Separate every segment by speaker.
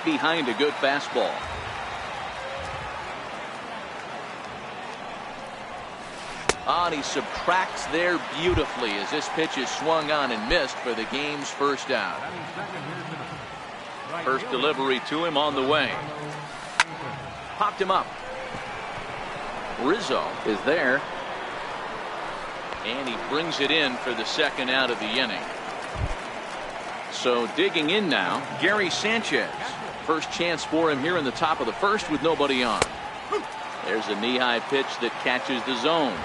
Speaker 1: behind a good fastball. And he subtracts there beautifully as this pitch is swung on and missed for the game's first out. First delivery to him on the way. Popped him up. Rizzo is there. And he brings it in for the second out of the inning. So digging in now, Gary Sanchez. First chance for him here in the top of the first with nobody on. There's a knee-high pitch that catches the zone.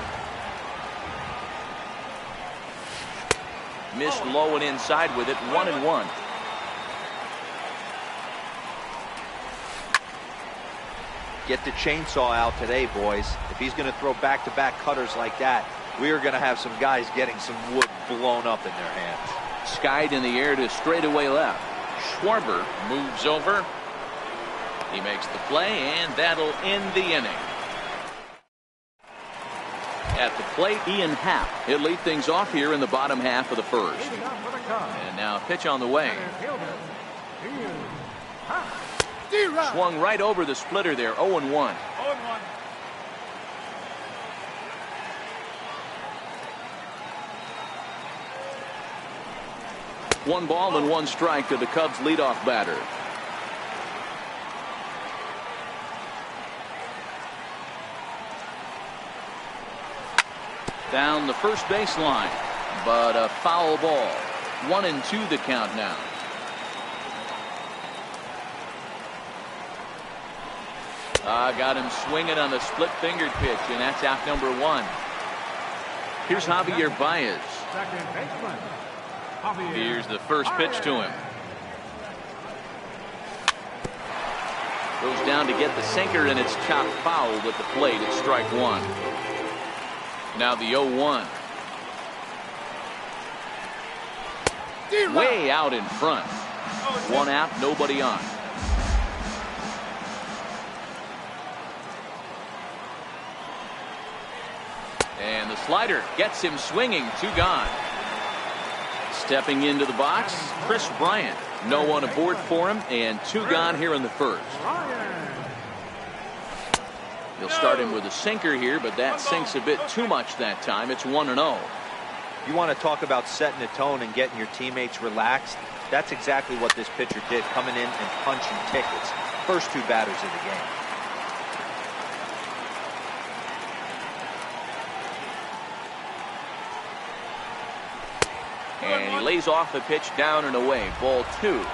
Speaker 1: Missed low and inside with it, 1-1.
Speaker 2: Get the chainsaw out today, boys. If he's going to throw back-to-back cutters like that, we are going to have some guys getting some wood blown up in their hands.
Speaker 1: Skied in the air to straightaway left. Schwarber moves over. He makes the play, and that'll end the inning. At the plate, Ian Happ. He'll lead things off here in the bottom half of the first. And now a pitch on the way. Swung right over the splitter there, 0-1. One ball and one strike to the Cubs leadoff batter. Down the first baseline, but a foul ball. 1-2 the count now. Got him swinging on the split-fingered pitch, and that's out number one. Here's Javier Baez. Here's the first pitch to him. Goes down to get the sinker, and it's chopped foul at the plate. It's strike one. Now the 0-1. Way out in front. One out, nobody on. And the slider gets him swinging. Two gone. Stepping into the box, Chris Bryant. No one aboard for him, and two gone here in the first. He'll start him with a sinker here, but that sinks a bit too much that time. It's 1-0.
Speaker 2: You want to talk about setting the tone and getting your teammates relaxed? That's exactly what this pitcher did, coming in and punching tickets. First two batters of the game.
Speaker 1: And he lays off the pitch down and away. Ball two.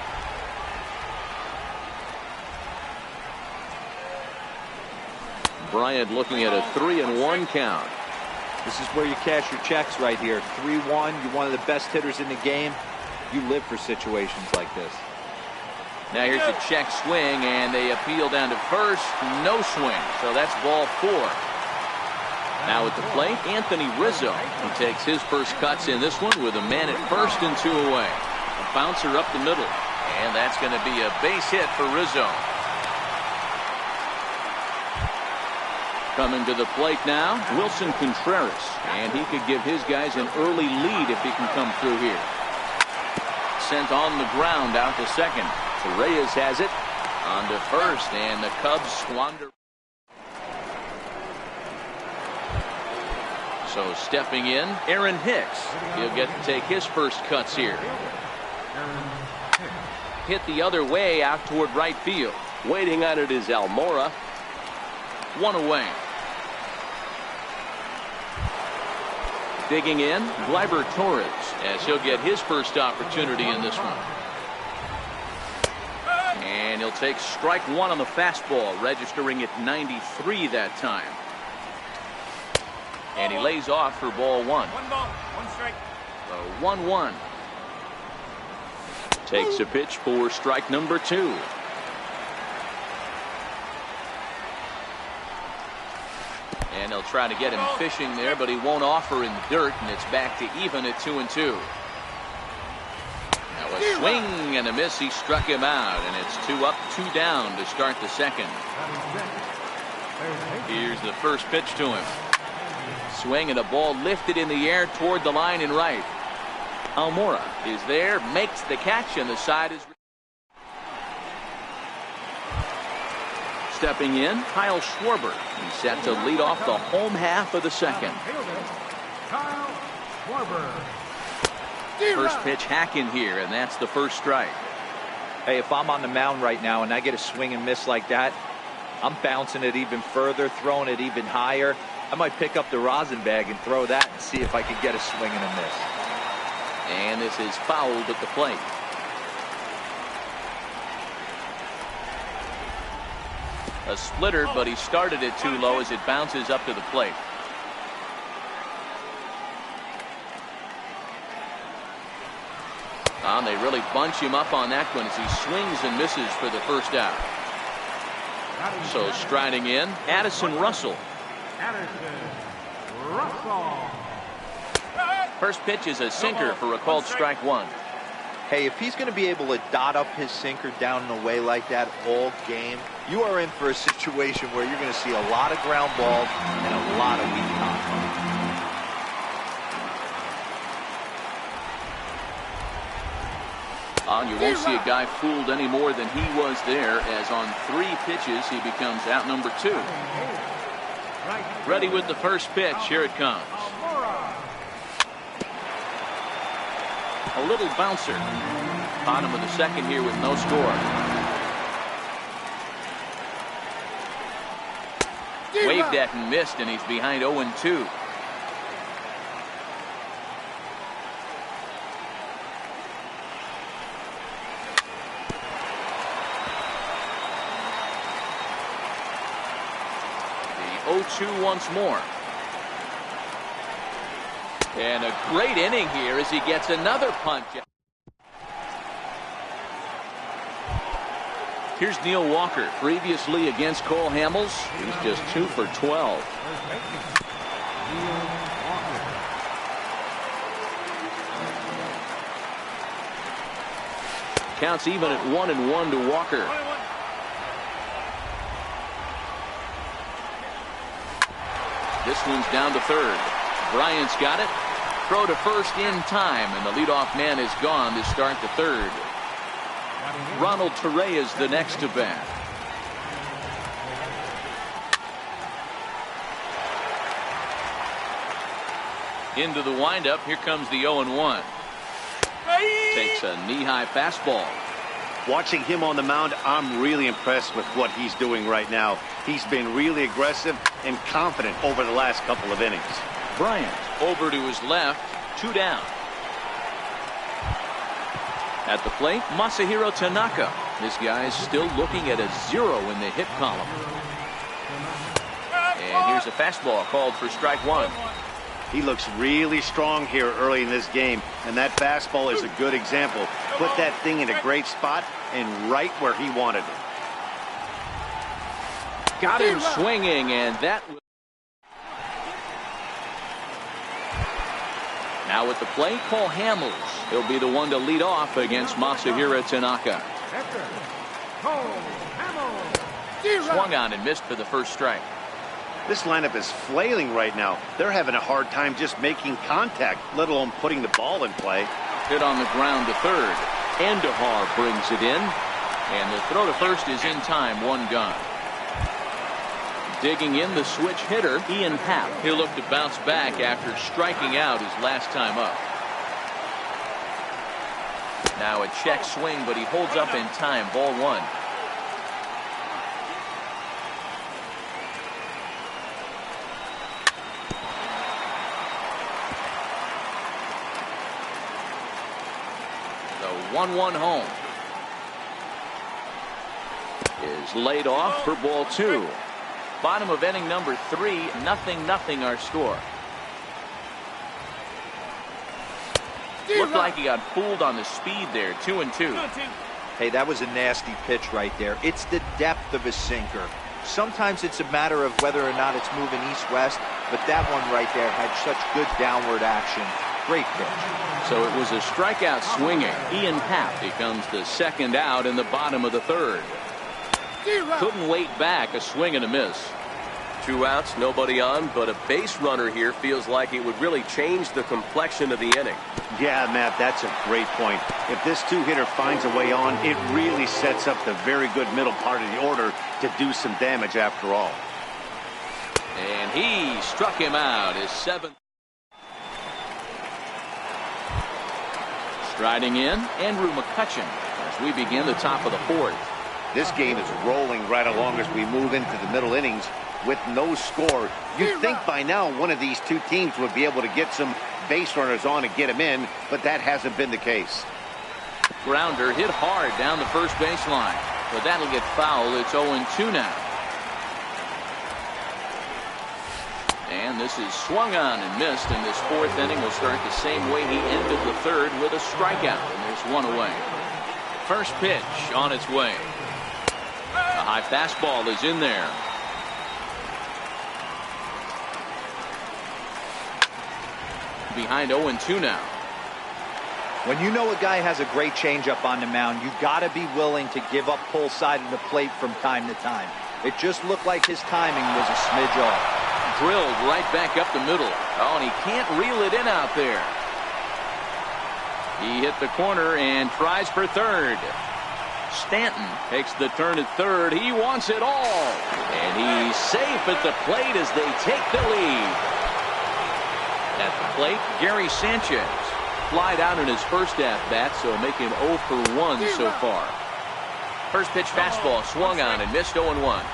Speaker 1: Bryant looking at a 3-1 count.
Speaker 2: This is where you cash your checks right here. 3-1. You're one of the best hitters in the game. You live for situations like this.
Speaker 1: Now here's a check swing, and they appeal down to first. No swing. So that's ball four. Now at the plate, Anthony Rizzo. He takes his first cuts in this one with a man at first and two away. A bouncer up the middle. And that's going to be a base hit for Rizzo. Coming to the plate now, Wilson Contreras. And he could give his guys an early lead if he can come through here. Sent on the ground out to second. Reyes has it on to first, and the Cubs squander. So stepping in, Aaron Hicks. He'll get to take his first cuts here. Hit the other way out toward right field. Waiting on it is Almora. One away. Digging in, Gleyber Torres, as he'll get his first opportunity in this one. And he'll take strike one on the fastball, registering at 93 that time. And he lays off for ball one.
Speaker 3: One ball, one strike.
Speaker 1: The 1-1. Takes a pitch for strike number two. And they'll try to get him fishing there, but he won't offer in the dirt, and it's back to even at 2-2. Now a swing and a miss. He struck him out, and it's 2 up, 2 down to start the second. Here's the first pitch to him. Swing and a ball lifted in the air toward the line and right. Almora is there, makes the catch, and the side is. stepping in, Kyle Schwarber. He's set to lead off the home half of the second.
Speaker 3: Kyle Schwarber.
Speaker 1: First pitch hacking here, and that's the first strike.
Speaker 2: Hey, if I'm on the mound right now and I get a swing and miss like that, I'm bouncing it even further, throwing it even higher. I might pick up the rosin bag and throw that and see if I can get a swing and a miss.
Speaker 1: And this is fouled at the plate. A splitter, but he started it too low as it bounces up to the plate. And they really bunch him up on that one as he swings and misses for the first out. So striding in, Addison Russell. First pitch is a sinker for a called strike one.
Speaker 2: Hey, if he's going to be able to dot up his sinker down and away like that all game, you are in for a situation where you're going to see a lot of ground balls and a lot of weak contact.
Speaker 1: You won't see a guy fooled any more than he was there, as on 3 pitches he becomes out number 2. Ready with the first pitch. Here it comes. A little bouncer. Bottom of the second here with no score. Waved at and missed, and he's behind 0-2. The 0-2 once more. And a great inning here as he gets another punch. Here's Neil Walker. Previously against Cole Hamels, he's just 2 for 12. Counts even at 1-1 to Walker. This one's down to third. Bryant's got it. Throw to first in time, and the leadoff man is gone to start the third. Ronald Torre is the next to bat. Into the windup. Here comes the 0-1. Takes a knee-high fastball.
Speaker 4: Watching him on the mound, I'm really impressed with what he's doing right now. He's been really aggressive and confident over the last couple of innings.
Speaker 1: Bryant over to his left, 2 down. At the plate, Masahiro Tanaka. This guy's still looking at a 0 in the hit column. And here's a fastball called for strike 1.
Speaker 4: He looks really strong here early in this game, and that fastball is a good example. Put that thing in a great spot and right where he wanted it.
Speaker 1: Got him swinging, and that. Now at the plate, Cole Hamels. He'll be the one to lead off against Masahiro Tanaka. Swung on and missed for the first strike.
Speaker 4: This lineup is flailing right now. They're having a hard time just making contact, let alone putting the ball in play.
Speaker 1: Hit on the ground to third. Andahar brings it in. And the throw to first is in time, 1 gone. Digging in the switch hitter, Ian Happ. He'll look to bounce back after striking out his last time up. Now a check swing, but he holds up in time, ball 1. The 1-1 home is laid off for ball 2. Bottom of inning number 3, 0-0 our score. Looked like he got fooled on the speed there, 2-2.
Speaker 2: Hey, that was a nasty pitch right there. It's the depth of his sinker. Sometimes it's a matter of whether or not it's moving east-west, but that one right there had such good downward action. Great pitch.
Speaker 1: So it was a strikeout swinging. Ian Happ becomes the second out in the bottom of the third. Couldn't wait back, a swing and a miss.
Speaker 5: 2 outs, nobody on, but a base runner here feels like it would really change the complexion of the inning.
Speaker 4: Yeah, Matt, that's a great point. If this two-hitter finds a way on, it really sets up the very good middle part of the order to do some damage after all.
Speaker 1: And he struck him out. His 7th. Striding in, Andrew McCutchen as we begin the top of the 4th.
Speaker 4: This game is rolling right along as we move into the middle innings with no score. You'd think by now one of these two teams would be able to get some base runners on and get them in, but that hasn't been the case.
Speaker 1: Grounder hit hard down the first baseline, but that'll get foul. It's 0-2 now. And this is swung on and missed, and this 4th inning will start the same way he ended the 3rd with a strikeout, and there's one away. First pitch on its way. A high fastball is in there. Behind 0-2 now.
Speaker 2: When you know a guy has a great changeup on the mound, you got to be willing to give up pull side of the plate from time to time. It just looked like his timing was a smidge off.
Speaker 1: Drilled right back up the middle. Oh, and he can't reel it in out there. He hit the corner and tries for 3rd. Stanton takes the turn at 3rd. He wants it all. And he's safe at the plate as they take the lead. At the plate, Gary Sanchez. Flied out in his first at-bat, so make him 0 for 1 so far. First pitch fastball swung on and missed 0-1.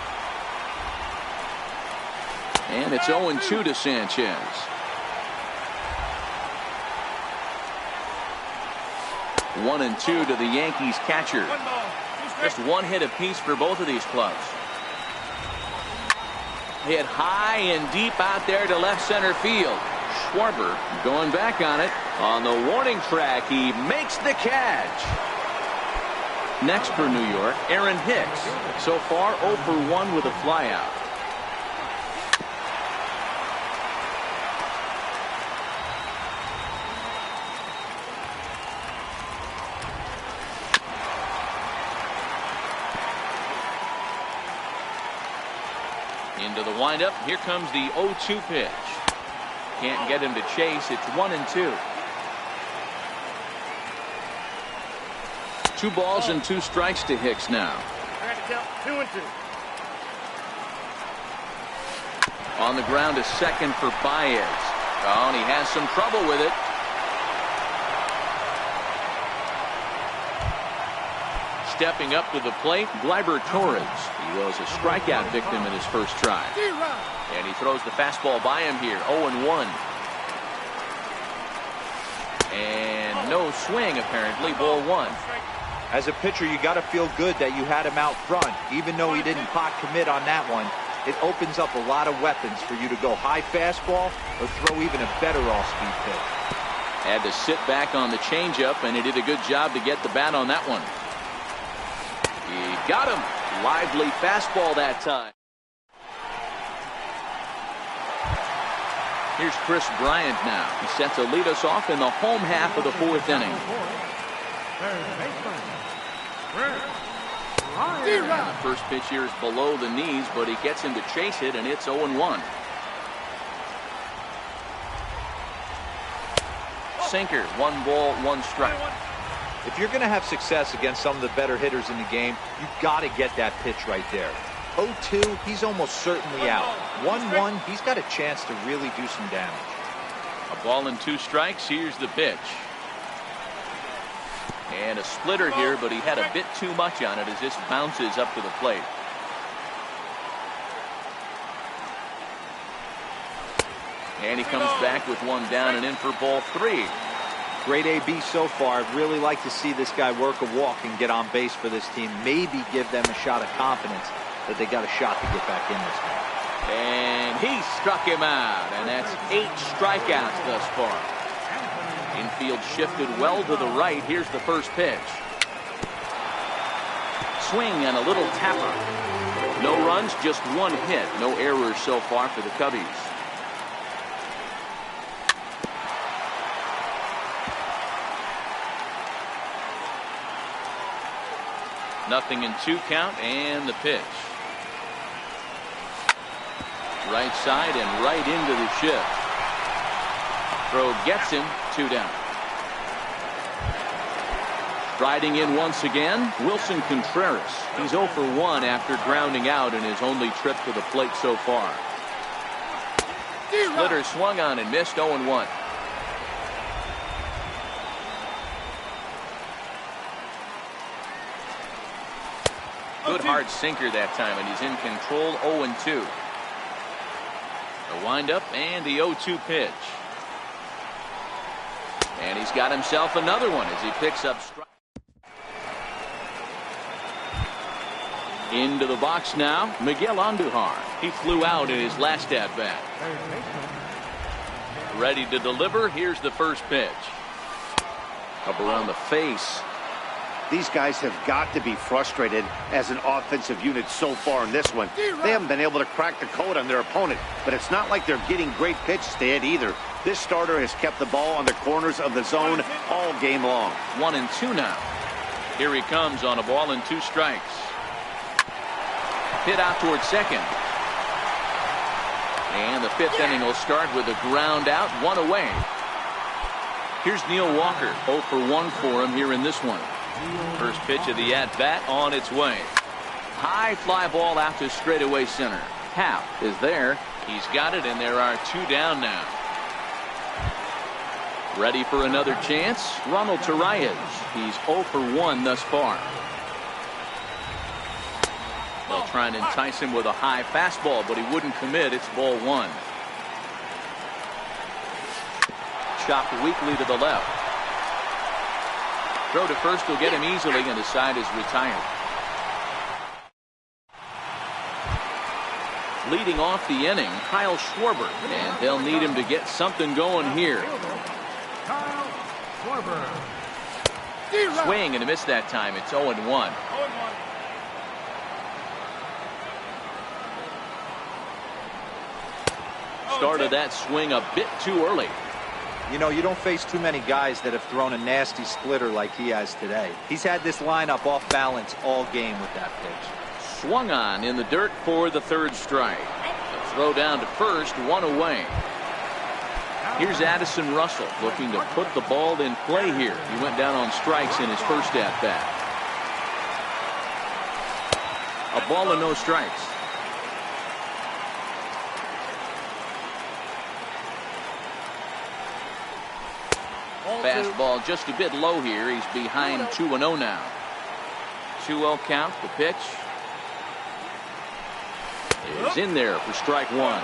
Speaker 1: And it's 0-2 to Sanchez. 1-2 to the Yankees catcher. Just one hit apiece for both of these clubs. Hit high and deep out there to left center field. Schwarber going back on it. On the warning track, he makes the catch. Next for New York, Aaron Hicks. So far 0 for 1 with a flyout. Into the windup. Here comes the 0-2 pitch. Can't get him to chase. It's 1-2. 2 balls and 2 strikes to Hicks now.
Speaker 3: I got to count 2-2.
Speaker 1: On the ground is second for Baez. Oh, and he has some trouble with it. Stepping up to the plate, Gleyber Torres. He was a strikeout victim in his first try. And he throws the fastball by him here. 0-1. And no swing, apparently. Ball 1.
Speaker 2: As a pitcher, you got to feel good that you had him out front. Even though he didn't pot commit on that one, it opens up a lot of weapons for you to go high fastball or throw even a better off-speed pitch.
Speaker 1: Had to sit back on the changeup, and he did a good job to get the bat on that one. He got him. Lively fastball that time. Here's Chris Bryant now. He set to lead us off in the home half of the 4th inning. The first pitch here is below the knees, but he gets him to chase it, and it's 0-1. Sinker, 1 ball, 1 strike.
Speaker 2: If you're going to have success against some of the better hitters in the game, you got to get that pitch right there. 0-2, he's almost certainly out. 1-1, he's got a chance to really do some damage.
Speaker 1: A ball and 2 strikes. Here's the pitch. And a splitter here, but he had a bit too much on it as this bounces up to the plate. And he comes back with 1 down and in for ball 3.
Speaker 2: Great AB so far. I'd really like to see this guy work a walk and get on base for this team. Maybe give them a shot of confidence that they got a shot to get back in this game.
Speaker 1: And he struck him out, and that's 8 strikeouts thus far. Infield shifted well to the right. Here's the first pitch. Swing and a little tapper. No runs, just 1 hit. No errors so far for the Cubbies. Right side and right into the shift. Throw gets him. 2 down. Striding in once again, Wilson Contreras. He's 0 for 1 after grounding out in his only trip to the plate so far. Splitter swung on and missed. 0-1. Good hard sinker that time, and he's in control. 0-2. The windup and the 0-2 pitch. And he's got himself another one as he picks up strike. Into the box now, Miguel Andujar. He flew out in his last at bat. Ready to deliver. Here's the first pitch. Up around the face.
Speaker 4: These guys have got to be frustrated as an offensive unit so far in this one. They haven't been able to crack the code on their opponent, but it's not like they're getting great pitches to hit either. This starter has kept the ball on the corners of the zone all game long.
Speaker 1: 1-2 now. Here he comes on a ball and 2 strikes. Hit out towards second. And the 5th inning will start with a ground out, 1 away. Here's Neil Walker. 0 for 1 for him here in this one. First pitch of the at-bat on its way. High fly ball out to straightaway center. Happ is there. He's got it, and there are 2 down now. Ready for another chance. Ronald Torreyes. He's 0 for 1 thus far. They'll try and entice him with a high fastball, but he wouldn't commit. It's ball 1. Chopped weakly to the left. Throw to first will get him easily, and the side is retired. Leading off the inning, Kyle Schwarber, and they'll need him to get something going here. Swing and a miss that time. It's 0-1. Started that swing a bit too early.
Speaker 2: You know, you don't face too many guys that have thrown a nasty splitter like he has today. He's had this lineup off balance all game with that pitch.
Speaker 1: Swung on in the dirt for the 3rd strike. A throw down to first, 1 away. Here's Addison Russell looking to put the ball in play here. He went down on strikes in his first at bat. A ball and no strikes. Fastball just a bit low here. He's behind 2-0 now. 2-0 count. The pitch is in there for strike 1.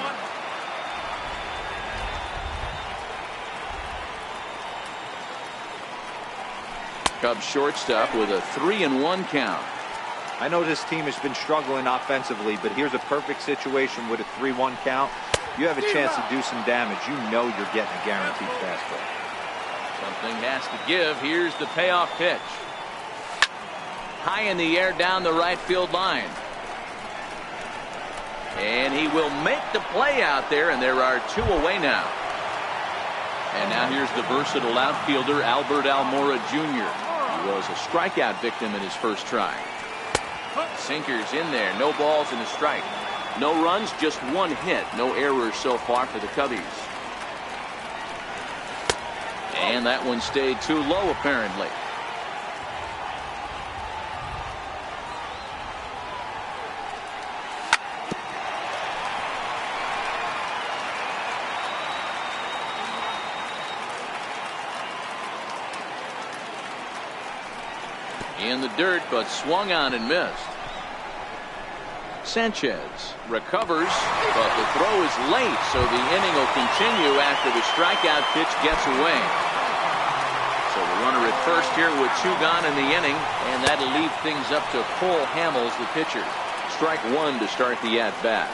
Speaker 1: Cubs shortstop with a 3-1 count.
Speaker 2: I know this team has been struggling offensively, but here's a perfect situation with a 3-1 count. You have a chance to do some damage. You know you're getting a guaranteed fastball.
Speaker 1: Something has to give. Here's the payoff pitch. High in the air down the right field line. And he will make the play out there, and there are 2 away now. And now here's the versatile outfielder, Albert Almora Jr. He was a strikeout victim in his first try. Sinkers in there. No balls and a strike. No runs, just 1 hit. No errors so far for the Cubbies. And that one stayed too low, apparently. In the dirt, but swung on and missed. Sanchez recovers, but the throw is late, so the inning will continue after the strikeout pitch gets away. So the runner at first here with 2 gone in the inning, and that'll leave things up to Cole Hamels, the pitcher. Strike 1 to start the at-bat.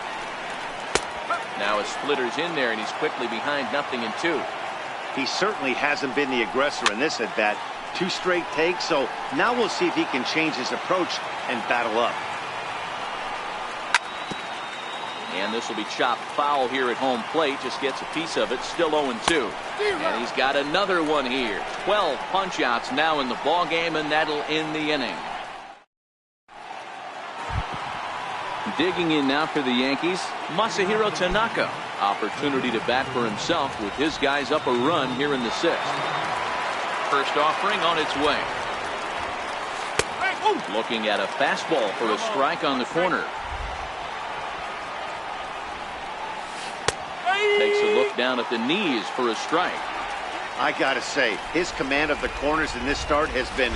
Speaker 1: Now a splitter's in there, and he's quickly behind 0-2.
Speaker 4: He certainly hasn't been the aggressor in this at-bat. 2 straight takes, so now we'll see if he can change his approach and battle up.
Speaker 1: And this will be chopped foul here at home plate. Just gets a piece of it. Still 0-2. And he's got another one here. 12 punch-outs now in the ball game, and that'll end the inning. Digging in now for the Yankees, Masahiro Tanaka. Opportunity to bat for himself with his guys up a run here in the 6th. First offering on its way. Looking at a fastball for a strike on the corner. Takes a look down at the knees for a strike.
Speaker 4: I gotta say, his command of the corners in this start has been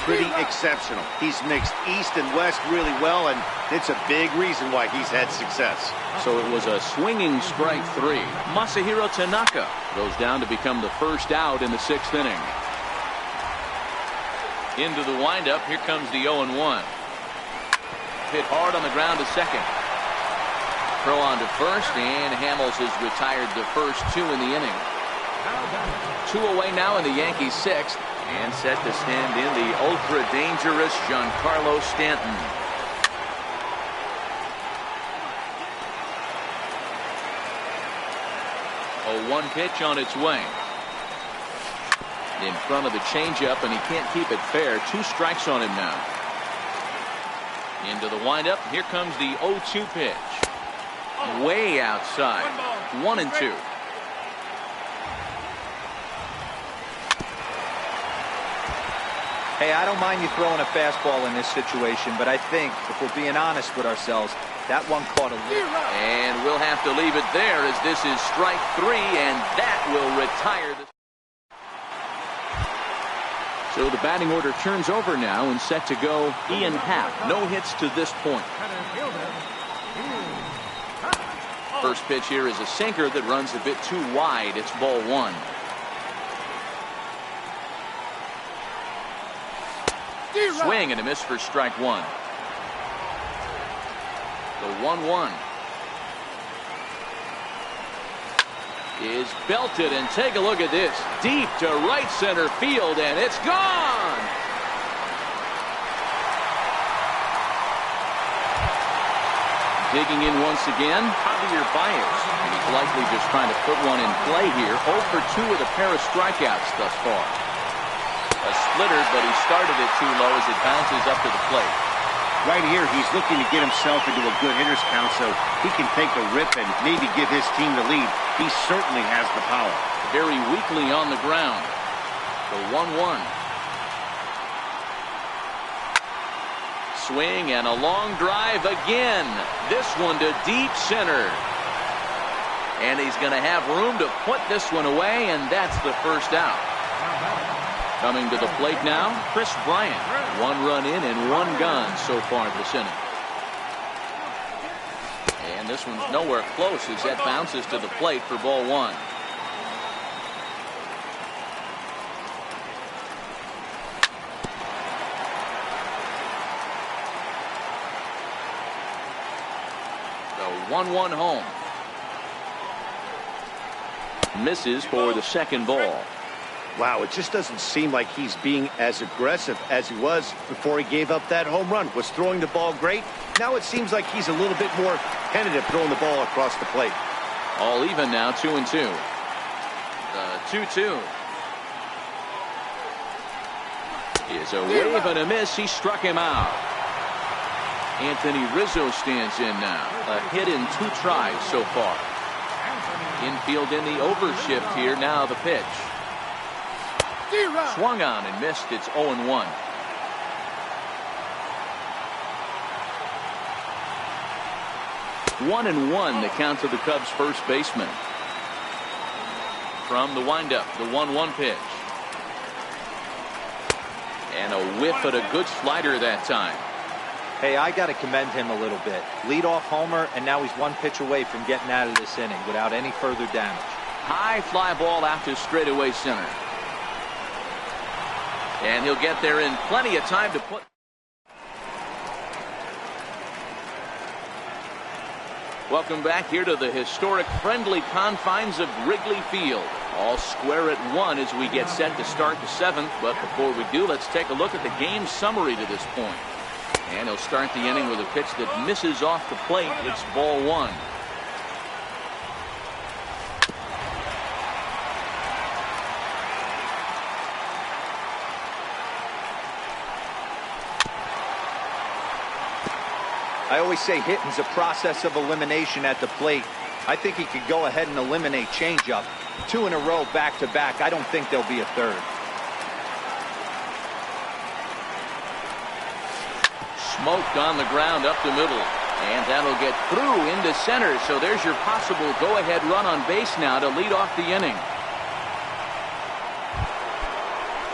Speaker 4: pretty exceptional. He's mixed east and west really well, and it's a big reason why he's had success.
Speaker 1: So it was a swinging strike 3. Masahiro Tanaka goes down to become the first out in the 6th inning. Into the windup, here comes the 0-1. Hit hard on the ground to second. Throw on to first, and Hamels has retired the first 2 in the inning. 2 away now in the Yankees 6th, and set to stand in the ultra-dangerous Giancarlo Stanton. A 1 pitch on its way. In front of the changeup, and he can't keep it fair. 2 strikes on him now. Into the windup, here comes the 0-2 pitch. Way outside. 1-2.
Speaker 2: Hey, I don't mind you throwing a fastball in this situation, but I think, if we're being honest with ourselves, that one caught a little.
Speaker 1: And we'll have to leave it there, as this is strike 3, and that will retire the. So the batting order turns over now, and set to go Ian Happ. No hits to this point. First pitch here is a sinker that runs a bit too wide. It's ball 1. Swing and a miss for strike 1. The 1-1 is belted, and take a look at this. Deep to right center field, and it's gone. Digging in once again, Javier Baez. And he's likely just trying to put one in play here. 0 for 2 with a pair of strikeouts thus far. A splitter, but he started it too low as it bounces up to the plate.
Speaker 4: Right here, he's looking to get himself into a good hitter's count so he can take a rip and maybe give his team the lead. He certainly has the power.
Speaker 1: Very weakly on the ground. The 1-1. Swing and a long drive again. This one to deep center. And he's going to have room to put this one away, and that's the first out. Coming to the plate now, Chris Bryant. 1 run in and 1 gone so far this inning. And this one's nowhere close as that bounces to the plate for ball 1. The 1-1 home. Misses for the second ball.
Speaker 4: Wow, it just doesn't seem like he's being as aggressive as he was before he gave up that home run. Was throwing the ball great. Now it seems like he's a little bit more tentative throwing the ball across the plate.
Speaker 1: All even now, 2-2. The 2-2 is a wave and a miss. He struck him out. Anthony Rizzo stands in now. A hit in 2 tries so far. Infield in the overshift here. Now the pitch. Swung on and missed. It's 0-1. One and 1 the count to the Cubs first baseman. From the windup, the 1-1 pitch. And a whiff at a good slider that time.
Speaker 2: Hey, I got to commend him a little bit. Leadoff homer, and now he's 1 pitch away from getting out of this inning without any further damage.
Speaker 1: High fly ball out to straightaway center. And he'll get there in plenty of time to put. Welcome back here to the historic friendly confines of Wrigley Field. All square at 1 as we get set to start the 7th. But before we do, let's take a look at the game summary to this point. And he'll start the inning with a pitch that misses off the plate. It's ball 1.
Speaker 2: I always say hitting's a process of elimination at the plate. I think he could go ahead and eliminate changeup. 2 in a row back-to-back. I don't think there'll be a third.
Speaker 1: Smoked on the ground up the middle. And that'll get through into center. So there's your possible go-ahead run on base now to lead off the inning.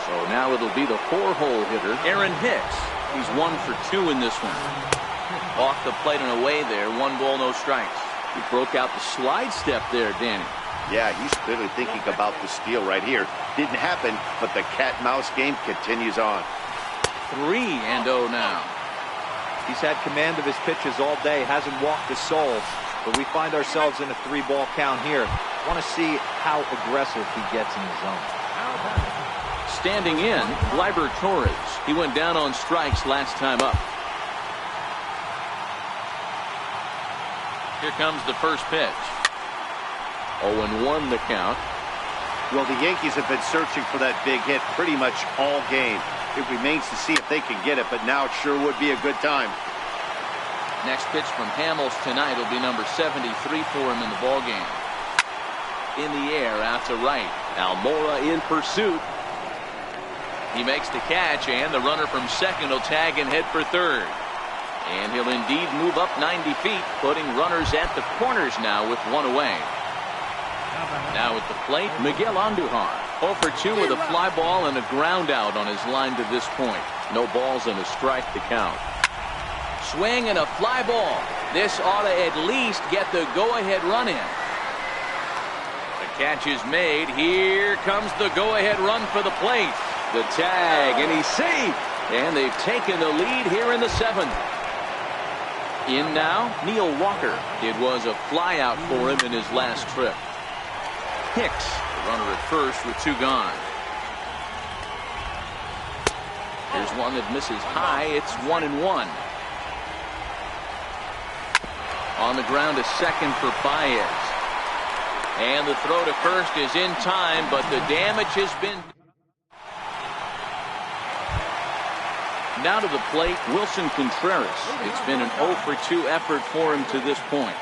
Speaker 1: So now it'll be the 4-hole hitter, Aaron Hicks. He's 1 for 2 in this one. Off the plate and away there. 1 ball, no strikes. He broke out the slide step there, Danny.
Speaker 4: Yeah, he's clearly thinking about the steal right here. Didn't happen, but the cat-mouse game continues on.
Speaker 1: 3-0 now.
Speaker 2: He's had command of his pitches all day, hasn't walked a soul, but we find ourselves in a 3-ball count here. Want to see how aggressive he gets in the zone.
Speaker 1: Standing in, Gleyber Torres. He went down on strikes last time up. Here comes the first pitch. 0-1 the count.
Speaker 4: Well, the Yankees have been searching for that big hit pretty much all game. It remains to see if they can get it, but now it sure would be a good time.
Speaker 1: Next pitch from Hamels tonight will be number 73 for him in the ballgame. In the air, out to right. Almora in pursuit. He makes the catch, and the runner from second will tag and head for third. And he'll indeed move up 90 feet, putting runners at the corners now with 1 away. Now at the plate, Miguel Andujar. 0 for 2 with a fly ball and a ground out on his line to this point. No balls and a strike to count. Swing and a fly ball. This ought to at least get the go-ahead run in. The catch is made. Here comes the go-ahead run for the plate. The tag, and he's safe. And they've taken the lead here in the 7th. In now, Neil Walker. It was a fly out for him in his last trip. Hicks, the runner at first with 2 gone. Here's one that misses high. It's 1-1. On the ground to second for Baez. And the throw to first is in time, but the damage has been. Now to the plate, Wilson Contreras. It's been an 0 for 2 effort for him to this point.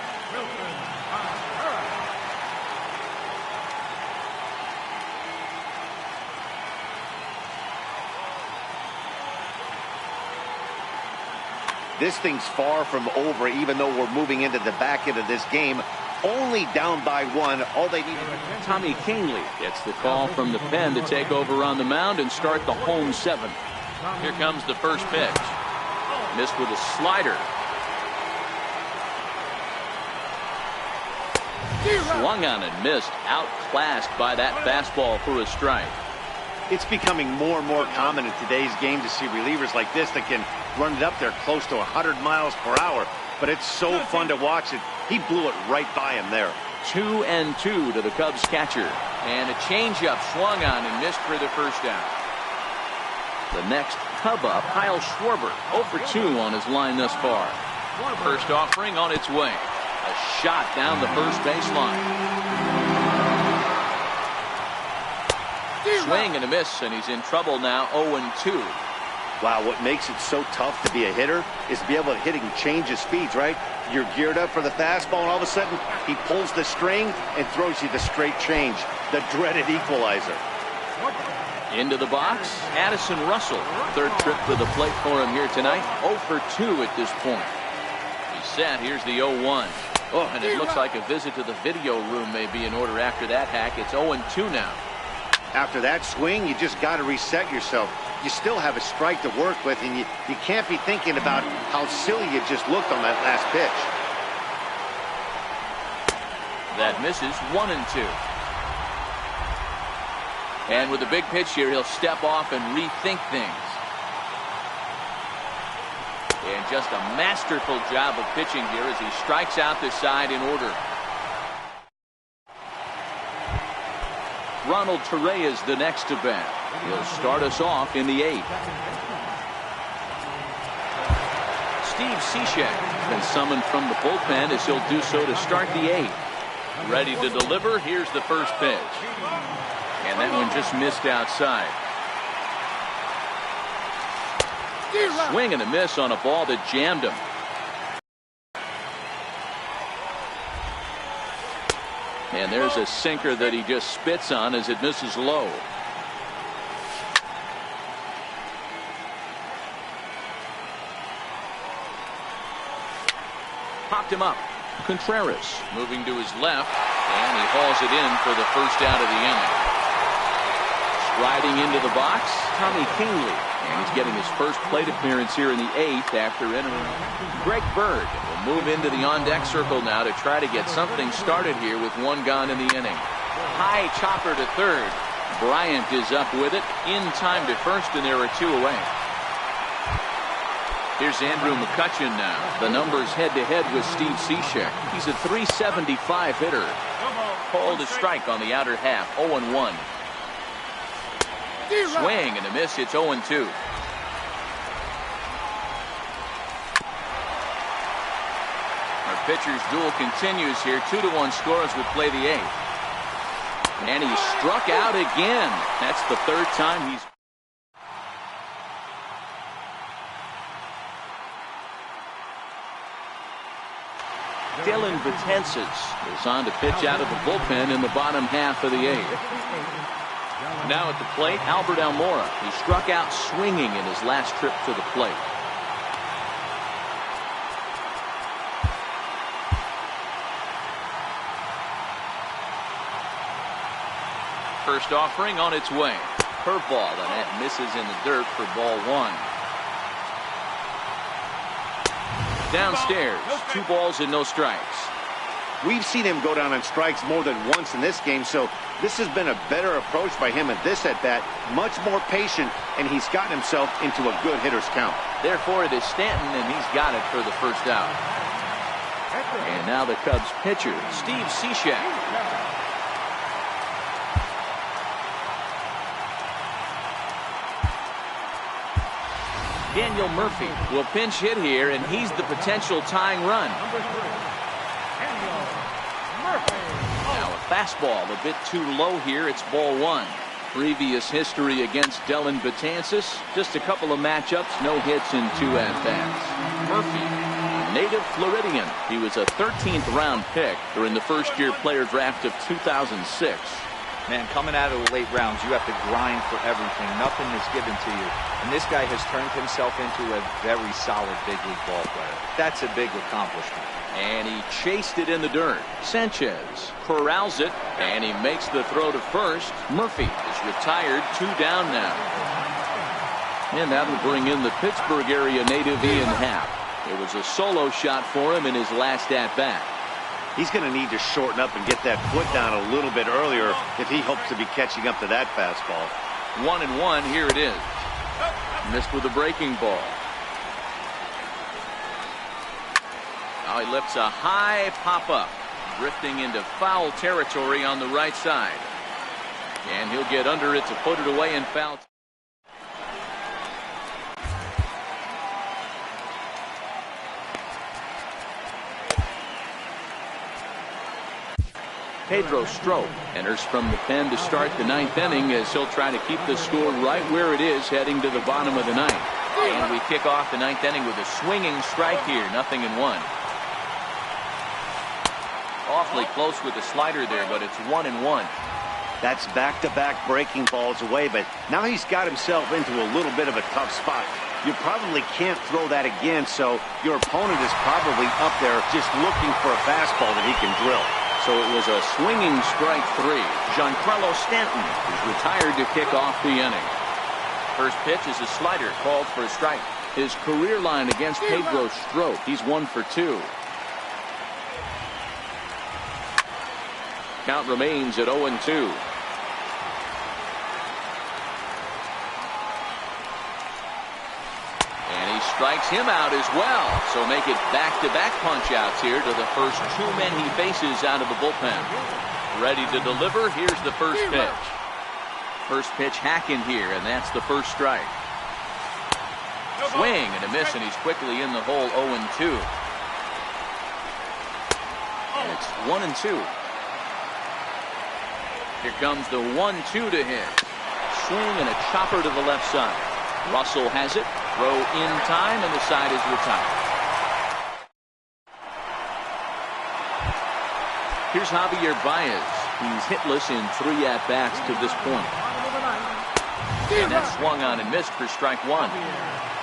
Speaker 4: This thing's far from over, even though we're moving into the back end of this game. Only down by 1. All they need.
Speaker 1: Tommy Kahnle gets the call from the pen to take over on the mound and start the home 7th. Here comes the first pitch. Missed with a slider. Swung on and missed. Outclassed by that fastball for a strike.
Speaker 4: It's becoming more and more common in today's game to see relievers like this that can run it up there close to 100 miles per hour. But it's so fun to watch it. He blew it right by him there.
Speaker 1: 2-2 to the Cubs catcher. And a changeup swung on and missed for the first down. The next Cub up, Kyle Schwarber. 0 for 2 on his line thus far. First offering on its way. A shot down the first baseline. Swing and a miss, and he's in trouble now. 0-2.
Speaker 4: Wow, what makes it so tough to be a hitter is to be able to hit and change his speeds, right? You're geared up for the fastball, and all of a sudden, he pulls the string and throws you the straight change, the dreaded equalizer.
Speaker 1: Into the box, Addison Russell. Third trip to the plate for him here tonight. 0 for 2 at this point. He's set. Here's the 0-1. Oh, and it looks like a visit to the video room may be in order after that hack. It's 0-2 now.
Speaker 4: After that swing, you just got to reset yourself. You still have a strike to work with, and you can't be thinking about how silly you just looked on that last pitch.
Speaker 1: That misses. 1-2. And with a big pitch here, he'll step off and rethink things. And just a masterful job of pitching here as he strikes out the side in order. Ronald Torreyes is the next to bat. He'll start us off in the 8th. Steve Cishek has been summoned from the bullpen as he'll do so to start the 8th. Ready to deliver. Here's the first pitch. And that one just missed outside. Swing and a miss on a ball that jammed him. And there's a sinker that he just spits on as it misses low. Popped him up. Contreras moving to his left, and he hauls it in for the first out of the inning. Striding into the box, Tommy Kingley, and he's getting his first plate appearance here in the 8th after entering. Greg Bird will move into the on-deck circle now to try to get something started here with one gone in the inning. High chopper to third. Bryant is up with it in time to first, and there are 2 away. Here's Andrew McCutchen now. The numbers head-to-head with Steve Cishek. He's a .375 hitter. Called a strike on the outer half. 0-1. Swing and a miss. It's 0-2. Our pitcher's duel continues here. 2-1 scores would play the 8th. And he struck out again. That's the 3rd time he's... Dylan Betances is on to pitch out of the bullpen in the bottom half of the 8th. Now at the plate, Albert Almora. He struck out swinging in his last trip to the plate. First offering on its way. Curveball, and that misses in the dirt for ball 1. Downstairs, 2 balls and no strikes.
Speaker 4: We've seen him go down on strikes more than once in this game, so this has been a better approach by him at this at-bat. Much more patient, and he's gotten himself into a good hitter's count.
Speaker 1: Therefore, it is Stanton, and he's got it for the first out. And now the Cubs pitcher, Steve Cishek. Daniel Murphy will pinch hit here, and he's the potential tying run. Now a fastball a bit too low here. It's ball 1. Previous history against Dylan Betances. Just a couple of matchups, no hits in 2 at-bats. Murphy, native Floridian. He was a 13th round pick during the first-year player draft of 2006.
Speaker 2: Man, coming out of the late rounds, you have to grind for everything. Nothing is given to you. And this guy has turned himself into a very solid big league ball player. That's a big accomplishment.
Speaker 1: And he chased it in the dirt. Sanchez corrals it, and he makes the throw to first. Murphy is retired, 2 down now. And that'll bring in the Pittsburgh area native Ian Happ. It was a solo shot for him in his last at-bat.
Speaker 4: He's going to need to shorten up and get that foot down a little bit earlier if he hopes to be catching up to that fastball.
Speaker 1: 1-1. Here it is. Missed with a breaking ball. Now he lifts a high pop-up, drifting into foul territory on the right side. And he'll get under it to put it away in foul. Pedro Strop enters from the pen to start the 9th inning as he'll try to keep the score right where it is heading to the bottom of the 9th. And we kick off the 9th inning with a swinging strike here, 0-1. Awfully close with the slider there, but it's 1-1.
Speaker 4: That's back-to-back breaking balls away, but now he's got himself into a little bit of a tough spot. You probably can't throw that again, so your opponent is probably up there just looking for a fastball that he can drill.
Speaker 1: So it was a swinging strike 3. Giancarlo Stanton is retired to kick off the inning. First pitch is a slider called for a strike. His career line against Pedro Strop, he's 1 for 2. Count remains at 0-2. Strikes him out as well. So make it back-to-back punch-outs here to the first 2 men he faces out of the bullpen. Ready to deliver. Here's the first pitch. First pitch hacking here, and that's the first strike. Swing and a miss, and he's quickly in the hole. 0-2. And it's 1-2. Here comes the 1-2 to hit. Swing and a chopper to the left side. Russell has it. Throw in time, and the side is retired. Here's Javier Baez. He's hitless in 3 at-bats to this point. And that swung on and missed for strike 1.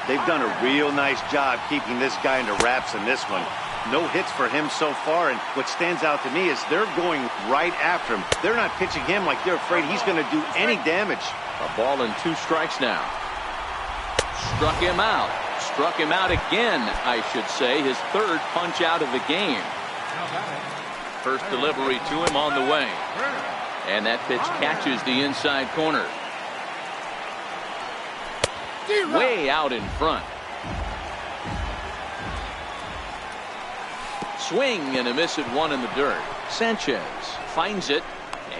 Speaker 4: They've done a real nice job keeping this guy under wraps in this one. No hits for him so far, and what stands out to me is they're going right after him. They're not pitching him like they're afraid he's going to do any damage.
Speaker 1: A ball and 2 strikes now. Struck him out. Struck him out again, I should say. His 3rd punch out of the game. First delivery to him on the way. And that pitch catches the inside corner. Way out in front. Swing and a miss at 1 in the dirt. Sanchez finds it,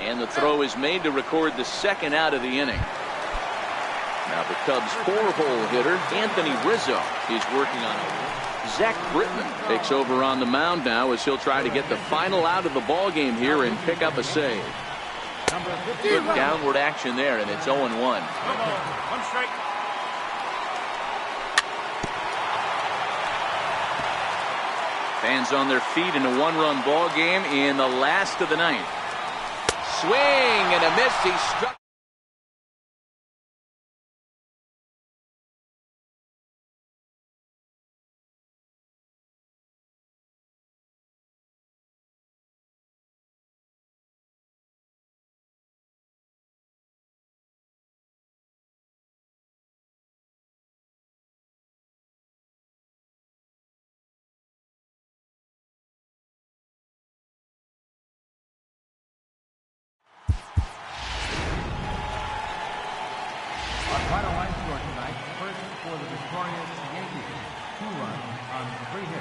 Speaker 1: and the throw is made to record the 2nd out of the inning. Now the Cubs' 4-hole hitter, Anthony Rizzo, is working on it. Zach Britton takes over on the mound now as he'll try to get the final out of the ball game here and pick up a save. Good downward action there, and it's 0-1.
Speaker 3: 1 strike.
Speaker 1: Fans on their feet in a 1-run ball game in the last of the 9th. Swing and a miss. He struck.
Speaker 6: Final line score tonight, first for the victorious Yankees, 2 runs on 3 hits.